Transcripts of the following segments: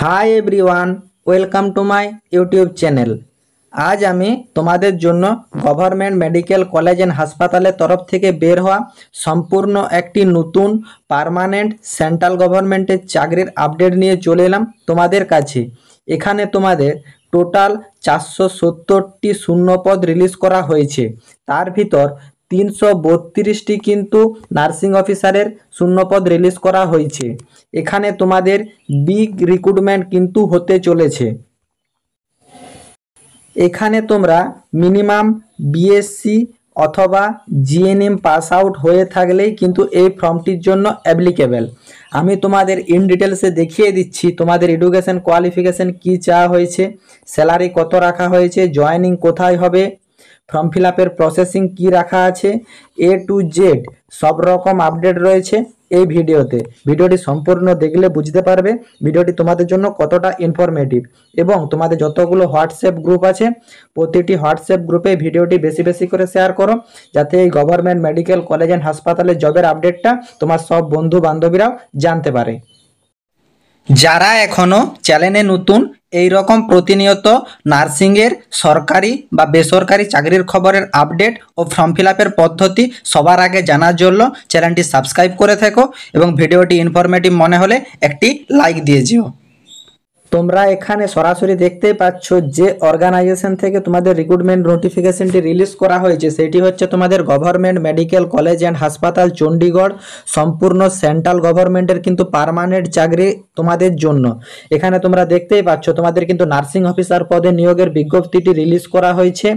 Hi everyone, welcome to my YouTube channel. আজ আমি তোমাদের জন্য গভর্নমেন্ট মেডিকেল কলেজ অ্যান্ড হাসপাতালের তরফ থেকে বের হওয়া সম্পূর্ণ একটি নতুন পার্মানেন্ট সেন্ট্রাল গভর্নমেন্টের চাকরির আপডেট নিয়ে চলে এলাম তোমাদের কাছে। এখানে তোমাদের টোটাল 470টি শূন্যপদ রিলিজ করা হয়েছে। তার ভিতর 332টি কিন্তু নার্সিং অফিসারের শূন্যপদ রিলিজ করা হয়েছে। এখানে তোমাদের বিগ রিক্রুটমেন্ট কিন্তু হতে চলেছে। এখানে তোমরা মিনিমাম বিএসসি অথবা জিএনএম পাস আউট হয়ে থাকলেই কিন্তু এই ফর্মটির জন্য অ্যাপ্লিকেবল। আমি তোমাদের ইন ডিটেলসে দেখিয়ে দিচ্ছি তোমাদের এডুকেশন কোয়ালিফিকেশন কি চাওয়া হয়েছে, স্যালারি কত রাখা হয়েছে, জয়েনিং কোথায় হবে, ফর্ম ফিল আপের প্রসেসিং কী রাখা আছে, এ টু জেড সব রকম আপডেট রয়েছে এই ভিডিওতে। ভিডিওটি সম্পূর্ণ দেখলে বুঝতে পারবে ভিডিওটি তোমাদের জন্য কতটা ইনফরমেটিভ। এবং তোমাদের যতগুলো হোয়াটসঅ্যাপ গ্রুপ আছে প্রতিটি হোয়াটসঅ্যাপ গ্রুপে ভিডিওটি বেশি বেশি করে শেয়ার করো, যাতে এই গভর্নমেন্ট মেডিকেল কলেজ অ্যান্ড হাসপাতালের জবের আপডেটটা তোমার সব বন্ধু বান্ধবীরাও জানতে পারে। যারা এখনও চ্যানেলে নতুন, এই রকম প্রতিনিয়ত নার্সিংয়ের সরকারি বা বেসরকারি চাকরির খবরের আপডেট ও ফর্ম ফিল আপের পদ্ধতি সবার আগে জানার জন্য চ্যানেলটি সাবস্ক্রাইব করে থেকো এবং ভিডিওটি ইনফরমেটিভ মনে হলে একটি লাইক দিয়ে যেও। তোমরা এখানে সরাসরি দেখতেই পাচ্ছ যে অর্গানাইজেশন থেকে তোমাদের রিক্রুটমেন্ট নোটিফিকেশনটি রিলিজ করা হয়েছে সেটি হচ্ছে তোমাদের গভর্নমেন্ট মেডিকেল কলেজ অ্যান্ড হাসপাতাল চণ্ডীগড়। সম্পূর্ণ সেন্ট্রাল গভর্নমেন্টের কিন্তু পার্মানেন্ট চাকরি তোমাদের জন্য। এখানে তোমরা দেখতেই পাচ্ছ তোমাদের কিন্তু নার্সিং অফিসার পদে নিয়োগের বিজ্ঞপ্তিটি রিলিজ করা হয়েছে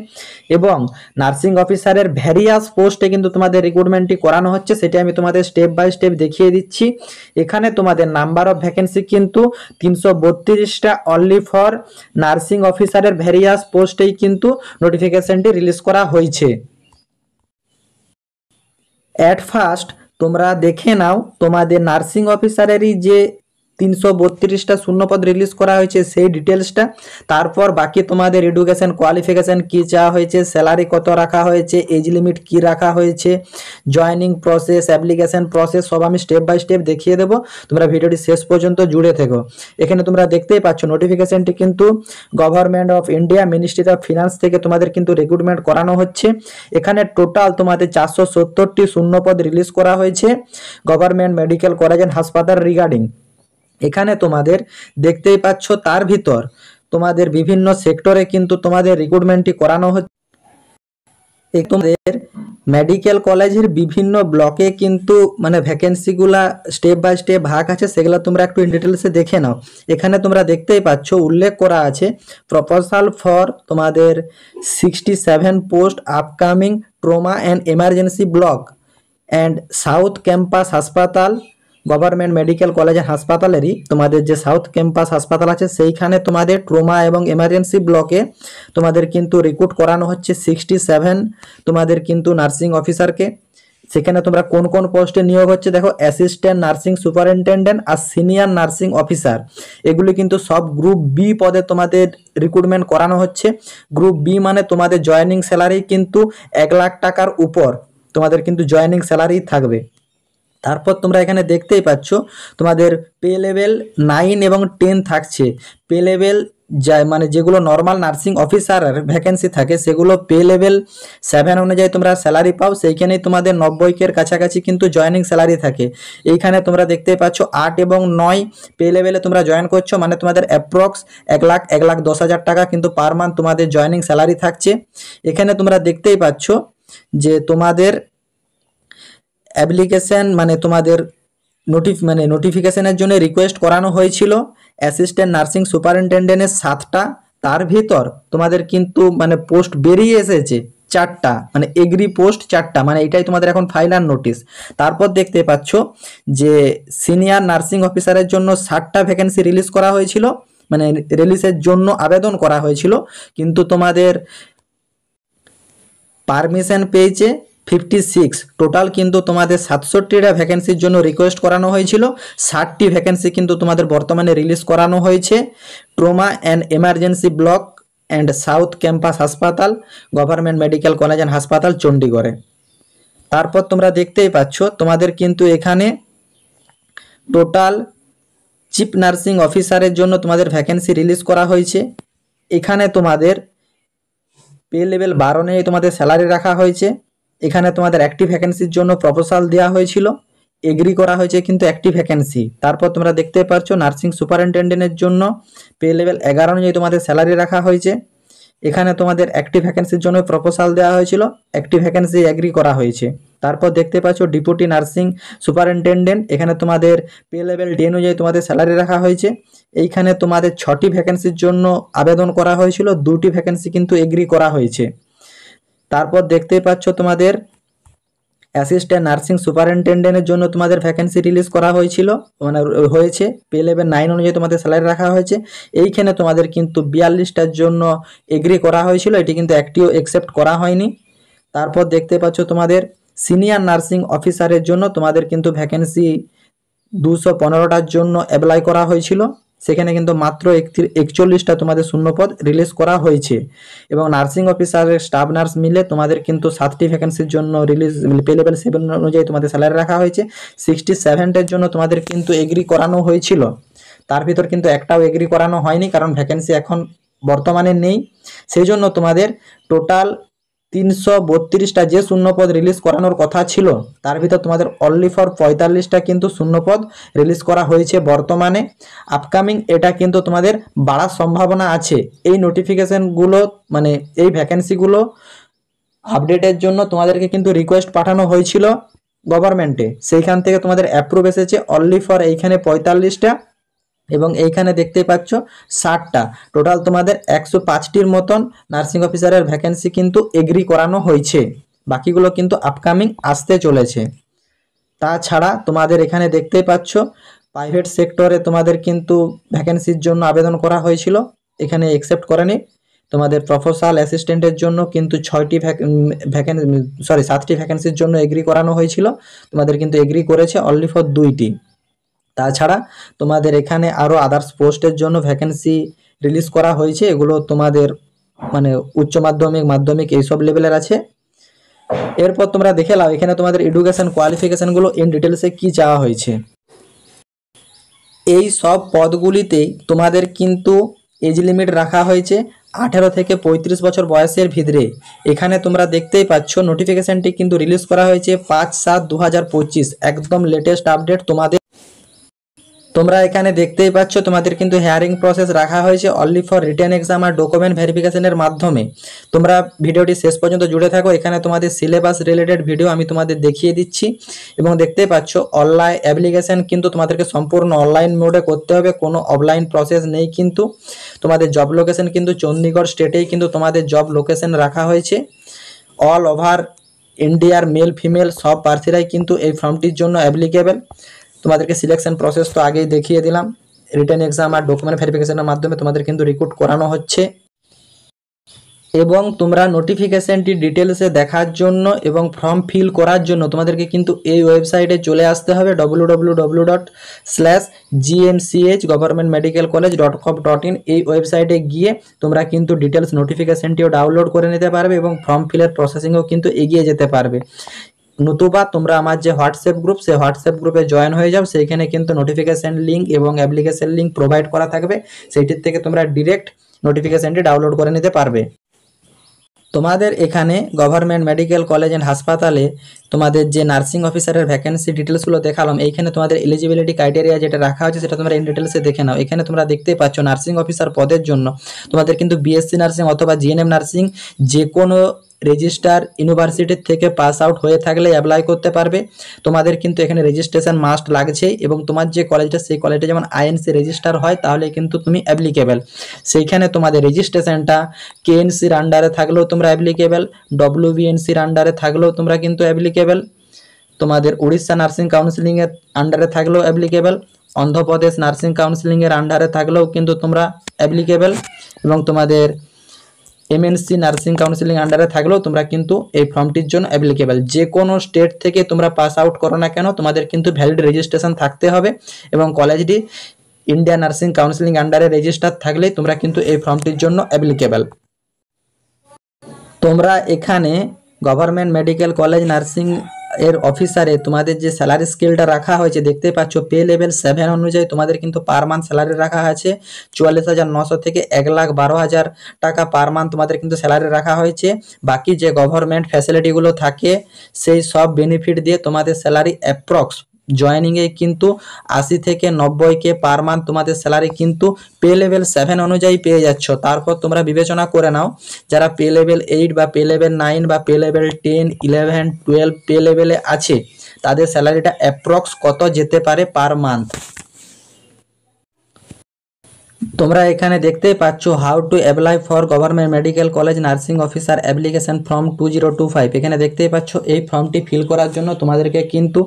এবং নার্সিং অফিসারের ভ্যারিয়াস পোস্টে কিন্তু তোমাদের রিক্রুটমেন্টটি করানো হচ্ছে। সেটি আমি তোমাদের স্টেপ বাই স্টেপ দেখিয়ে দিচ্ছি। এখানে তোমাদের নাম্বার অফ ভ্যাকেন্সি কিন্তু 332টা অনলি ফর নার্সিং অফিসারের ভ্যারিয়াস পোস্টেই কিন্তু নোটিফিকেশনটি রিলিজ করা হয়েছে। অ্যাট ফার্স্ট তোমরা দেখে নাও তোমাদের নার্সিং অফিসারেরই যে 332টা শূন্যপদ রিলিজ করা হয়েছে সেই ডিটেলসটা। তারপর বাকি তোমাদের এডুকেশন কোয়ালিফিকেশান কী চাওয়া হয়েছে, স্যালারি কত রাখা হয়েছে, এজ লিমিট কী রাখা হয়েছে, জয়েনিং প্রসেস, অ্যাপ্লিকেশন প্রসেস সব আমি স্টেপ বাই স্টেপ দেখিয়ে দেবো। তোমরা ভিডিওটি শেষ পর্যন্ত জুড়ে থেকো। এখানে তোমরা দেখতেই পাচ্ছ নোটিফিকেশানটি কিন্তু government of India ministry of finance থেকে তোমাদের কিন্তু রিক্রুটমেন্ট করানো হচ্ছে। এখানে টোটাল তোমাদের 470টি শূন্যপদ রিলিজ করা হয়েছে গভর্নমেন্ট মেডিকেল কলেজ অ্যান্ড হাসপাতাল রিগার্ডিং। এখানে তোমাদের দেখতেই পাচ্ছ তার ভিতর তোমাদের বিভিন্ন সেক্টরে কিন্তু তোমাদের রিক্রুটমেন্টটি করানো হচ্ছে। তোমাদের মেডিকেল কলেজের বিভিন্ন ব্লকে কিন্তু মানে ভ্যাকেন্সিগুলা স্টেপ বাই স্টেপ ভাগ আছে, সেগুলো তোমরা একটু ইন ডিটেলসে দেখে নাও। এখানে তোমরা দেখতেই পাচ্ছ উল্লেখ করা আছে প্রপোজাল ফর তোমাদের 67 post upcoming trauma and emergency block and south campus হাসপাতাল। গভর্নমেন্ট মেডিকেল কলেজ হাসপাতালেরই তোমাদের যে সাউথ ক্যাম্পাস হাসপাতাল আছে সেইখানে তোমাদের ট্রমা এবং এমার্জেন্সি ব্লকে তোমাদের কিন্তু রিক্রুট করানো হচ্ছে 67 তোমাদের কিন্তু নার্সিং অফিসারকে। সেখানে তোমরা কোন কোন পোস্টে নিয়োগ হচ্ছে দেখো, অ্যাসিস্ট্যান্ট নার্সিং সুপারিনটেন্ডেন্ট আর সিনিয়র নার্সিং অফিসার। এগুলি কিন্তু সব গ্রুপ বি পদে তোমাদের রিক্রুটমেন্ট করানো হচ্ছে। গ্রুপ বি মানে তোমাদের জয়েনিং স্যালারি কিন্তু 1 লাখ টাকার উপর তোমাদের কিন্তু জয়েনিং স্যালারি থাকবে। তারপর তোমরা এখানে দেখতেই পাচ্ছ তোমাদের পে লেভেল 9 এবং 10 থাকছে। পে লেভেল মানে যেগুলো নর্মাল নার্সিং অফিসারের ভ্যাকেন্সি থাকে সেগুলো পে লেভেল 7 অনুযায়ী তোমরা স্যালারি পাও, সেইখানেই তোমাদের 90 কাছাকাছি কিন্তু জয়েনিং স্যালারি থাকে। এইখানে তোমরা দেখতেই পাচ্ছ 8 এবং 9 পে লেভেলে তোমরা জয়েন করছো, মানে তোমাদের অ্যাপ্রক্স 1,10,000 টাকা কিন্তু পার মান্থ তোমাদের জয়েনিং স্যালারি থাকছে। এখানে তোমরা দেখতেই পাচ্ছ যে তোমাদের অ্যাপ্লিকেশন মানে তোমাদের নোটিফিকেশনের জন্য রিকোয়েস্ট করানো হয়েছিল অ্যাসিস্ট্যান্ট নার্সিং সুপারিনটেন্ডেন্টের 7টা, তার ভিতর তোমাদের কিন্তু মানে পোস্ট বেরিয়ে এসেছে 4টা, মানে এগ্রি পোস্ট 4টা, মানে এটাই তোমাদের এখন ফাইনাল নোটিশ। তারপর দেখতে পাচ্ছ যে সিনিয়র নার্সিং অফিসারের জন্য 60টা ভ্যাকেন্সি রিলিজ করা হয়েছিল, মানে রিলিজের জন্য আবেদন করা হয়েছিল, কিন্তু তোমাদের পারমিশন পেয়েছে 56। টোটাল কিন্তু তোমাদের 67টা ভ্যাকেন্সির জন্য রিকোয়েস্ট করানো হয়েছিল। 60টি ভ্যাকেন্সি কিন্তু তোমাদের বর্তমানে রিলিজ করানো হয়েছে trauma and emergency block and south campus হাসপাতাল গভর্নমেন্ট মেডিকেল কলেজ অ্যান্ড হাসপাতাল চণ্ডীগড়ে। তারপর তোমরা দেখতেই পাচ্ছ তোমাদের কিন্তু এখানে টোটাল চিফ নার্সিং অফিসারের জন্য তোমাদের ভ্যাকেন্সি রিলিজ করা হয়েছে। এখানে তোমাদের পে লেভেল 12 নিয়ে তোমাদের স্যালারি রাখা হয়েছে। এখানে তোমাদের একটি ভ্যাকেন্সির জন্য প্রপোজাল দেওয়া হয়েছিল, এগ্রি করা হয়েছে কিন্তু একটি ভ্যাকেন্সি। তারপর তোমরা দেখতে পাচ্ছ নার্সিং সুপারিনটেন্ডেন্টের জন্য পে লেভেল 11 অনুযায়ী তোমাদের স্যালারি রাখা হয়েছে। এখানে তোমাদের একটি ভ্যাকেন্সির জন্য প্রপোজাল দেওয়া হয়েছিল, একটি ভ্যাকেন্সি এগ্রি করা হয়েছে। তারপর দেখতে পাচ্ছ ডেপুটি নার্সিং সুপারিনটেন্ডেন্ট, এখানে তোমাদের পে লেভেল 10 অনুযায়ী তোমাদের স্যালারি রাখা হয়েছে। এইখানে তোমাদের 6টি ভ্যাকেন্সির জন্য আবেদন করা হয়েছিল, 2টি ভ্যাকেন্সি কিন্তু এগ্রি করা হয়েছে। তারপর দেখতে পাচ্ছ তোমাদের অ্যাসিস্ট্যান্ট নার্সিং সুপারিনটেন্ডেন্টের জন্য তোমাদের ভ্যাকেন্সি রিলিজ করা হয়েছিল, মানে হয়েছে। পে লেভেল 9 অনুযায়ী তোমাদের স্যালারি রাখা হয়েছে। এইখানে তোমাদের কিন্তু 42টার জন্য এগ্রি করা হয়েছিল, এটি কিন্তু একটিও অ্যাকসেপ্ট করা হয়নি। তারপর দেখতে পাচ্ছ তোমাদের সিনিয়র নার্সিং অফিসারের জন্য তোমাদের কিন্তু ভ্যাকেন্সি 215টার জন্য অ্যাপ্লাই করা হয়েছিল, সেখানে কিন্তু মাত্র 41টা তোমাদের শূন্যপদ রিলিজ করা হয়েছে। এবং নার্সিং অফিসারের স্টাফ নার্স মিলে তোমাদের কিন্তু 7টি ভ্যাকেন্সির জন্য রিলিজ পে লেভেল 7 অনুযায়ী তোমাদের স্যালারি রাখা হয়েছে। 67টার জন্য তোমাদের কিন্তু এগ্রি করানো হয়েছিল, তার ভিতর কিন্তু একটাও এগ্রি করানো হয়নি, কারণ ভ্যাকেন্সি এখন বর্তমানে নেই। সেই জন্য তোমাদের টোটাল 332টা যে শূন্যপদ রিলিজ করানোর কথা ছিল, তার ভিতর তোমাদের অনলি ফর 45টা কিন্তু শূন্যপদ রিলিজ করা হয়েছে বর্তমানে। আপকামিং এটা কিন্তু তোমাদের বাড়ার সম্ভাবনা আছে। এই নোটিফিকেশনগুলো মানে এই ভ্যাকেন্সিগুলো আপডেটের জন্য তোমাদেরকে কিন্তু রিকোয়েস্ট পাঠানো হয়েছিল গভর্নমেন্টে, সেইখান থেকে তোমাদের অ্যাপ্রুভ এসেছে অনলি ফর এইখানে 45টা, এবং এইখানে দেখতেই পাচ্ছ 60টা। টোটাল তোমাদের 105টির মতন নার্সিং অফিসারের ভ্যাকেন্সি কিন্তু এগ্রি করানো হয়েছে, বাকিগুলো কিন্তু আপকামিং আসতে চলেছে। তাছাড়া তোমাদের এখানে দেখতেই পাচ্ছ প্রাইভেট সেক্টরে তোমাদের কিন্তু ভ্যাকেন্সির জন্য আবেদন করা হয়েছিল, এখানে অ্যাকসেপ্ট করেনি। তোমাদের প্রফেশনাল অ্যাসিস্ট্যান্টের জন্য কিন্তু 7টি ভ্যাকেন্সির জন্য এগ্রি করানো হয়েছিল, তোমাদের কিন্তু এগ্রি করেছে অনলি ফর 2টি। তাছাড়া তোমাদের এখানে আরও আদার্স পোস্টের জন্য ভ্যাকেন্সি রিলিজ করা হয়েছে, এগুলো তোমাদের মানে উচ্চ মাধ্যমিক, মাধ্যমিক এইসব লেভেলের আছে। এরপর তোমরা দেখে নাও এখানে তোমাদের এডুকেশন কোয়ালিফিকেশনগুলো ইন ডিটেলসে কি চাওয়া হয়েছে। এই সব পদগুলিতেই তোমাদের কিন্তু এজ লিমিট রাখা হয়েছে 18 থেকে 35 বছর বয়সের ভিতরে। এখানে তোমরা দেখতেই পাচ্ছ নোটিফিকেশনটি কিন্তু রিলিজ করা হয়েছে 5/7/2025, একদম লেটেস্ট আপডেট তোমাদের। তোমরা এখানে দেখতেই পাচ্ছ তোমাদের কিন্তু হিয়ারিং প্রসেস রাখা হয়েছে অনলি ফর রিটেন এক্সাম আর ডকুমেন্ট ভেরিফিকেশনের মাধ্যমে। তোমরা ভিডিওটি শেষ পর্যন্ত জুড়ে থাকো, এখানে তোমাদের সিলেবাস রিলেটেড ভিডিও আমি তোমাদের দেখিয়ে দিচ্ছি। এবং দেখতেই পাচ্ছ অনলাইন অ্যাপ্লিকেশন কিন্তু তোমাদেরকে সম্পূর্ণ অনলাইন মোডে করতে হবে, কোনো অফলাইন প্রসেস নেই। কিন্তু তোমাদের জব লোকেশন কিন্তু চণ্ডীগড় স্টেটেই কিন্তু তোমাদের জব লোকেশন রাখা হয়েছে। অল ওভার ইন্ডিয়ার মেল ফিমেল সব প্রার্থীরাই কিন্তু এই ফর্মটির জন্য অ্যাপ্লিকেবল। তোমাদেরকে সিলেকশন প্রসেস তো আগেই দেখিয়ে দিলাম, রিটেন এক্সাম আর ডকুমেন্ট ভেরিফিকেশনের মাধ্যমে তোমাদের কিন্তু রিক্রুট করানো হচ্ছে। এবং তোমরা নোটিফিকেশনটি ডিটেলসে দেখার জন্য এবং ফর্ম ফিল করার জন্য তোমাদেরকে কিন্তু এই ওয়েবসাইটে চলে আসতে হবে www.gnchgovernmentmedicalcollege.com.in। এই ওয়েবসাইটে গিয়ে তোমরা কিন্তু ডিটেলস নোটিফিকেশনটিও ডাউনলোড করে নিতে পারবে এবং ফর্ম ফিলের প্রসেসিংও কিন্তু এগিয়ে যেতে পারবে। নতুবা তোমরা আমার যে হোয়াটসঅ্যাপ গ্রুপ, সেই হোয়াটসঅ্যাপ গ্রুপে জয়েন হয়ে যাও, সেইখানে কিন্তু নোটিফিকেশন লিঙ্ক এবং অ্যাপ্লিকেশন লিঙ্ক প্রোভাইড করা থাকবে, সেইটির থেকে তোমরা ডিরেক্ট নোটিফিকেশনটি ডাউনলোড করে নিতে পারবে। তোমাদের এখানে গভর্নমেন্ট মেডিকেল কলেজ অ্যান্ড হাসপাতালে তোমাদের যে নার্সিং অফিসারের ভ্যাকেন্সি ডিটেলসগুলো দেখালাম, এইখানে তোমাদের এলিজিবিলিটি ক্রাইটেরিয়া যেটা রাখা হচ্ছে সেটা তোমরা ইন ডিটেলসে দেখে নাও। এখানে তোমরা দেখতেই পাচ্ছ নার্সিং অফিসার পদের জন্য তোমাদের কিন্তু বিএসসি নার্সিং অথবা জিএনএম নার্সিং যে কোনো রেজিস্টার ইউনিভার্সিটির থেকে পাস আউট হয়ে থাকলে অ্যাপ্লাই করতে পারবে। তোমাদের কিন্তু এখানে রেজিস্ট্রেশন মাস্ট লাগছেই, এবং তোমার যে কলেজটা সেই কলেজটা যেমন আইএনসি রেজিস্টার হয় তাহলে কিন্তু তুমি অ্যাপ্লিকেবল। সেইখানে তোমাদের রেজিস্ট্রেশনটা কেএনসির আন্ডারে থাকলেও তোমরা অ্যাপ্লিকেবল, ডব্লিউবিএনসির আন্ডারে থাকলেও তোমরা কিন্তু অ্যাপ্লিকেবল, তোমাদের উড়িষ্যা নার্সিং কাউন্সিলিংয়ের আন্ডারে থাকলেও অ্যাপ্লিকেবল, অন্ধ্রপ্রদেশ নার্সিং কাউন্সিলিংয়ের আন্ডারে থাকলেও কিন্তু তোমরা অ্যাপ্লিকেবল, এবং তোমাদের এমএনসি নার্সিং কাউন্সিলিং আন্ডারে থাকলেও তোমরা কিন্তু এই ফর্মটির জন্য অ্যাপ্লিকেবল। যে কোনো স্টেট থেকে তোমরা পাস আউট করো না কেন, তোমাদের কিন্তু ভ্যালিড রেজিস্ট্রেশন থাকতে হবে, এবং কলেজটি ইন্ডিয়া নার্সিং কাউন্সিলিং আন্ডারে রেজিস্টার থাকলেই তোমরা কিন্তু এই ফর্মটির জন্য অ্যাপ্লিকেবল। তোমরা এখানে গভর্নমেন্ট মেডিকেল কলেজ নার্সিং এর অফিসারে তোমাদের যে স্যালারি স্কেলটা রাখা হয়েছে দেখতে পাচ্ছ, পে লেভেল 7 অনুযায়ী তোমাদের কিন্তু পার মান্থ স্যালারি রাখা আছে 44,900 থেকে 1,12,000 টাকা পার মান্থ তোমাদের কিন্তু স্যালারি রাখা হয়েছে। বাকি যে গভর্নমেন্ট ফ্যাসিলিটিগুলো থাকে সেই সব বেনিফিট দিয়ে তোমাদের স্যালারি অ্যাপ্রক্স জয়েনিংয়ে কিন্তু 80 থেকে 90K পার মান্থ তোমাদের স্যালারি কিন্তু পে লেভেল 7 অনুযায়ী পেয়ে যাচ্ছ। তারপর তোমরা বিবেচনা করে নাও যারা পে লেভেল 8 বা পে লেভেল 9 বা পে লেভেল 10, 11, 12 পে লেভেলে আছে তাদের স্যালারিটা অ্যাপ্রক্স কত যেতে পারে পার মান্থ। তোমরা এখানে দেখতেই পাচ্ছ how to apply for government medical college nursing officer application form 2025। এখানে দেখতেই পাচ্ছ এই ফর্মটি ফিল করার জন্য তোমাদেরকে কিন্তু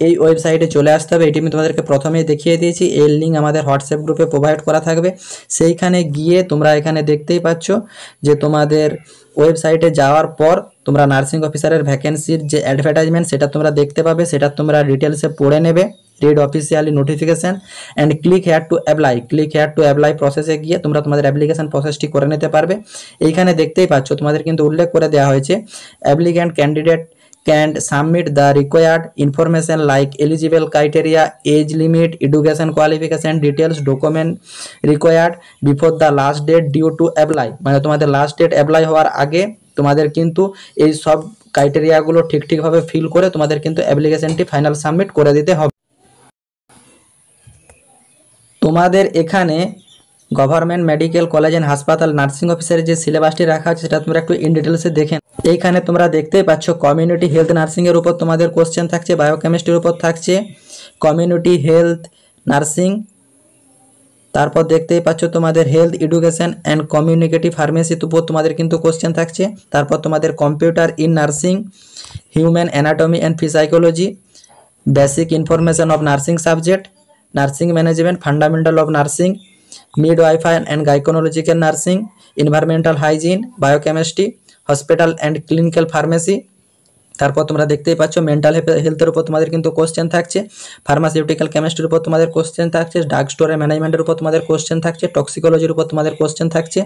এই ওয়েবসাইটে চলে আসতে হবে। এটি আমি তোমাদেরকে প্রথমেই দেখিয়ে দিয়েছি, এর লিঙ্ক আমাদের হোয়াটসঅ্যাপ গ্রুপে প্রোভাইড করা থাকবে। সেইখানে গিয়ে তোমরা এখানে দেখতেই পাচ্ছ যে তোমাদের ওয়েবসাইটে যাওয়ার পর তোমরা নার্সিং অফিসারের ভ্যাকেন্সির যে অ্যাডভার্টাইজমেন্ট সেটা তোমরা দেখতে পাবে, সেটা তোমরা ডিটেলসে পড়ে নেবে। Read officially notification and click here to apply. Click here to apply প্রসেসে গিয়ে তোমরা তোমাদের অ্যাপ্লিকেশন প্রসেসটি করে নিতে পারবে। এইখানে দেখতেই পাচ্ছ তোমাদের কিন্তু উল্লেখ করে দেওয়া হয়েছে applicant candidate can submit the required information like eligible criteria, age limit, education qualification details, document required before the last date due to apply। মানে তোমাদের লাস্ট ডেট অ্যাপ্লাই হওয়ার আগে তোমাদের কিন্তু এই সব ক্রাইটেরিয়াগুলো ঠিকভাবে ফিল করে তোমাদের কিন্তু অ্যাপ্লিকেশনটি ফাইনাল সাবমিট করে দিতে হবে। তোমাদের এখানে গভর্নমেন্ট মেডিকেল কলেজ এন্ড হাসপাতাল নার্সিং অফিসারের যে সিলেবাসটি রাখা আছে সেটা তোমরা একটু ইন ডিটেলসে দেখে। এইখানে তোমরা দেখতেই পাচ্ছ কমিউনিটি হেলথ নার্সিংয়ের উপর তোমাদের কোশ্চেন থাকছে, বায়োকেমিস্ট্রির উপর থাকছে, কমিউনিটি হেলথ নার্সিং। তারপর দেখতেই পাচ্ছ তোমাদের হেলথ এডুকেশন অ্যান্ড কমিউনিকেটিভ ফার্মেসির উপর তোমাদের কিন্তু কোশ্চেন থাকছে। তারপর তোমাদের computer in nursing, human anatomy and physiology, basic information of nursing subject, nursing management, fundamental of nursing, midwifery and gynaecological nursing, environmental hygiene, biochemistry, hospital and clinical pharmacy. তারপর তোমরা দেখতেই পাচ্ছ মেন্টাল হেলথের উপর তোমাদের কিন্তু কোশ্চেন থাকছে, ফার্মাসিউটিক্যাল কেমিস্ট্রির উপর তোমাদের কোশ্চেন থাকছে, ডার্ক স্টোরের ম্যানেজমেন্টের উপর তোমাদের কোশ্চেন থাকছে, টক্সিকোলজির উপর তোমাদের কোশ্চেন থাকছে,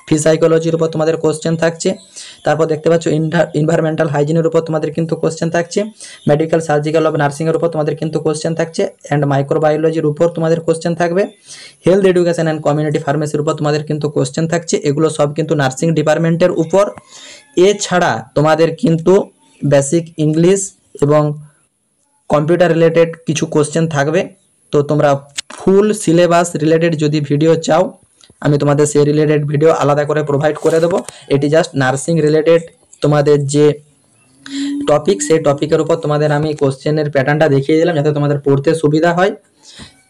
ফিসাইকোলজির উপর তোমাদের কোশ্চেন থাকছে। তারপর দেখতে পাচ্ছ এনভায়রনমেন্টাল হাইজিনের উপর তোমাদের কিন্তু কোশ্চেন থাকছে, মেডিকেল সার্জিক্যাল অফ নার্সিংয়ের উপর তোমাদের কিন্তু কোশ্চেন থাকছে, অ্যান্ড মাইক্রোবায়োলজির উপর তোমাদের কোশ্চেন থাকবে, হেলথ এডুকেশন অ্যান্ড কমিউনিটি ফার্মেসির উপর তোমাদের কিন্তু কোশ্চেন থাকছে। এগুলো সব কিন্তু নার্সিং ডিপার্টমেন্টের উপর। এছাড়া তোমাদের কিন্তু বেসিক ইংলিশ এবং কম্পিউটার রিলেটেড কিছু কোশ্চেন থাকবে। তো তোমরা ফুল সিলেবাস রিলেটেড যদি ভিডিও চাও আমি তোমাদের সেই রিলেটেড ভিডিও আলাদা করে প্রোভাইড করে দেবো। এটি জাস্ট নার্সিং রিলেটেড তোমাদের যে টপিক সেই টপিকের উপর তোমাদের আমি কোশ্চেনের প্যাটার্নটা দেখিয়ে দিলাম যাতে তোমাদের পড়তে সুবিধা হয়।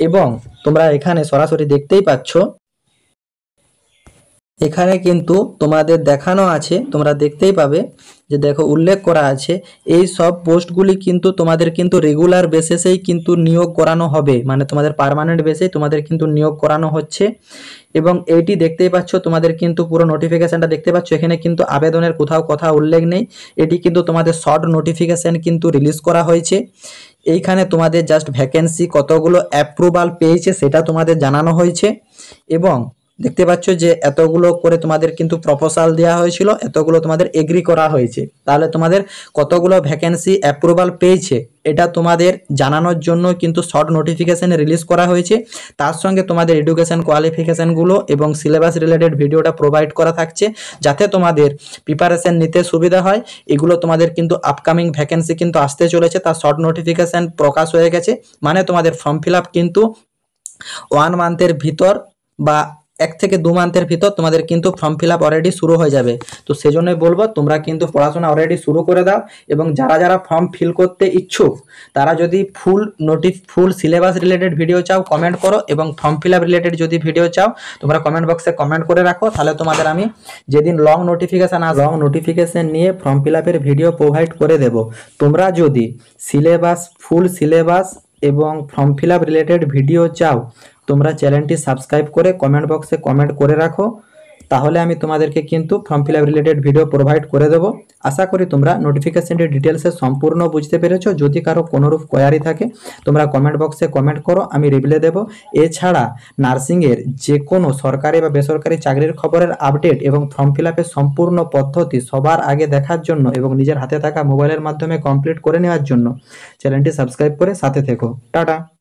এবং তোমরা এখানে সরাসরি দেখতেই পাচ্ছ এখানে কিন্তু তোমাদের দেখানো আছে, তোমরা দেখতেই পাবে যে দেখো উল্লেখ করা আছে এই সব পোস্টগুলি কিন্তু তোমাদের কিন্তু রেগুলার বেসিসেই কিন্তু নিয়োগ করানো হবে, মানে তোমাদের পার্মানেন্ট বেসে তোমাদের কিন্তু নিয়োগ করানো হচ্ছে। এবং এইটি দেখতেই পাচ্ছ তোমাদের কিন্তু পুরো নোটিফিকেশনটা দেখতে পাচ্ছ, এখানে কিন্তু আবেদনের কোথাও কথা উল্লেখ নেই, এটি কিন্তু তোমাদের শর্ট নোটিফিকেশন কিন্তু রিলিজ করা হয়েছে। এইখানে তোমাদের জাস্ট ভ্যাকেন্সি কতগুলো অ্যাপ্রুভাল পেয়েছে সেটা তোমাদের জানানো হয়েছে। এবং দেখতে পাচ্ছ যে এতগুলো করে তোমাদের কিন্তু প্রপোজাল দেওয়া হয়েছিল, এতগুলো তোমাদের এগ্রি করা হয়েছে, তাহলে তোমাদের কতগুলো ভ্যাকেন্সি অ্যাপ্রুভাল পেয়েছে এটা তোমাদের জানানোর জন্য কিন্তু শর্ট নোটিফিকেশন রিলিজ করা হয়েছে। তার সঙ্গে তোমাদের এডুকেশন কোয়ালিফিকেশনগুলো এবং সিলেবাস রিলেটেড ভিডিওটা প্রোভাইড করা থাকছে যাতে তোমাদের প্রিপারেশন নিতে সুবিধা হয়। এগুলো তোমাদের কিন্তু আপকামিং ভ্যাকেন্সি কিন্তু আসতে চলেছে, তার শর্ট নোটিফিকেশন প্রকাশ হয়ে গেছে, মানে তোমাদের ফর্ম ফিল আপ কিন্তু 1 মান্থের ভিতর বা 1 থেকে 2 মান্থের ভিতর তোমাদের কিন্তু ফর্ম ফিল আপ অলরেডি শুরু হয়ে যাবে। তো সেজন্যই বলবো তোমরা কিন্তু পড়াশোনা অলরেডি শুরু করে দাও। এবং যারা যারা ফর্ম ফিল করতে ইচ্ছুক তারা যদি ফুল সিলেবাস রিলেটেড ভিডিও চাও কমেন্ট করো, এবং ফর্ম ফিল আপ রিলেটেড যদি ভিডিও চাও তোমরা কমেন্ট বক্সে কমেন্ট করে রাখো, তাহলে তোমাদের আমি যেদিন লং নোটিফিকেশন নিয়ে ফর্ম ফিল আপের ভিডিও প্রোভাইড করে দেব। তোমরা যদি ফুল সিলেবাস এবং form fill up related video চাও তোমরা চ্যানেলটি সাবস্ক্রাইব করে কমেন্ট বক্সে কমেন্ট করে রাখো। তাহলে আমি তোমাদেরকে কিন্তু form fill up related video provide করে দেবো। আশা করি তোমরা নোটিফিকেশনটির ডিটেলসে সম্পূর্ণ বুঝতে পেরেছো। যদি কারো কোনোরূপ কোয়ারি থাকে তোমরা কমেন্ট বক্সে কমেন্ট করো, আমি রিপ্লাই দেবো। এছাড়া নার্সিংয়ের যে কোনো সরকারি বা বেসরকারি চাকরির খবরের আপডেট এবং ফর্ম ফিল আপের সম্পূর্ণ পদ্ধতি সবার আগে দেখার জন্য এবং নিজের হাতে থাকা মোবাইলের মাধ্যমে কমপ্লিট করে নেওয়ার জন্য চ্যানেলটি সাবস্ক্রাইব করে সাথে থেকো। টাটা।